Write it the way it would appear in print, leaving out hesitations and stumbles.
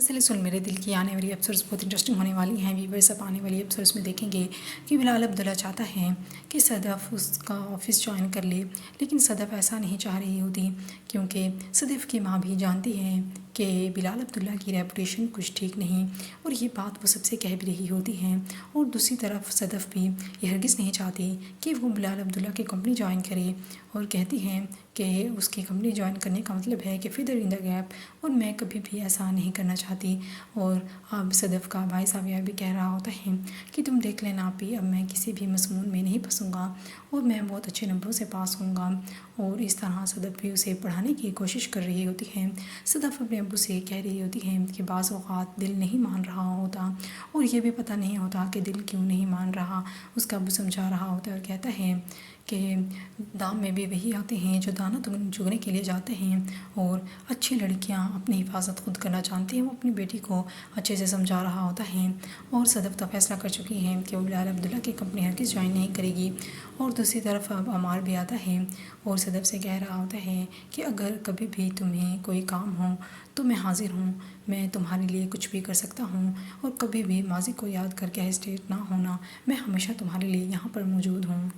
مسلسل میرے دل کی آنے والی ایپیسوڈز بہت انٹرسٹنگ ہونے والی ہیں ویورز۔ اب آنے والی ایپیسوڈز میں دیکھیں گے کہ بلال عبداللہ چاہتا ہے کہ صدف اس کا آفس جوائن کر لے، لیکن صدف ایسا نہیں چاہ رہی ہوتی، کیونکہ صدف کی ماں بھی جانتی ہے کہ بلال عبداللہ کی ریپوٹیشن کچھ ٹھیک نہیں، اور یہ بات وہ سب سے کہہ بھی رہی ہوتی ہے۔ اور دوسری طرف صدف بھی یہ ہرگز نہیں چاہتی کہ وہ بلال عبداللہ کی کمپنی جوائن کرے، اور کہتی ہیں کہ اس کی کمپنی جوائن کرنے کا مطلب ہے کہ فیدر ان دا گیپ، اور میں کبھی بھی ایسا نہیں کرنا چاہتی۔ اور اب صدف کا بھائی ساویہ بھی کہہ رہا ہوتا ہے کہ تم دیکھ لینا آپی، اب میں کسی بھی مضمون میں نہیں پھنسوں گا اور میں بہت اچھے نمبروں سے پاس ہوں گا۔ اور اس طرح صدف بھی اسے پڑھانے کی کوشش کر رہی ہوتی ہے۔ صدف اپنے ابو سے کہہ رہی ہوتی ہے کہ بعض اوقات دل نہیں مان رہا ہوتا، اور یہ بھی پتہ نہیں ہوتا کہ دل کیوں نہیں مان رہا۔ اس کا ابو سمجھا رہا ہوتا ہے اور کہتا ہے کہ دام میں بھی وہی آتے ہیں جو دانہ چگنے کے لیے جاتے ہیں، اور اچھی لڑکیاں اپنی حفاظت خود کرنا جانتی ہیں۔ وہ اپنی بیٹی کو اچھے سے سمجھا رہا ہوتا ہے، اور صدف تو فیصلہ کر چکی ہے کہ وہ بلال عبداللہ کی کمپنی ہرگز جوائن نہیں کرے گی۔ اور دوسری طرف اب عمار بھی آتا ہے اور صدف سے کہہ رہا ہوتا ہے کہ اگر کبھی بھی تمہیں کوئی کام ہو تو میں حاضر ہوں، میں تمہارے لیے کچھ بھی کر سکتا ہوں، اور کبھی بھی ماضی کو یاد کر کے ہیسٹیٹ نہ ہونا، میں ہمیشہ تمہارے لیے یہاں پر موجود ہوں۔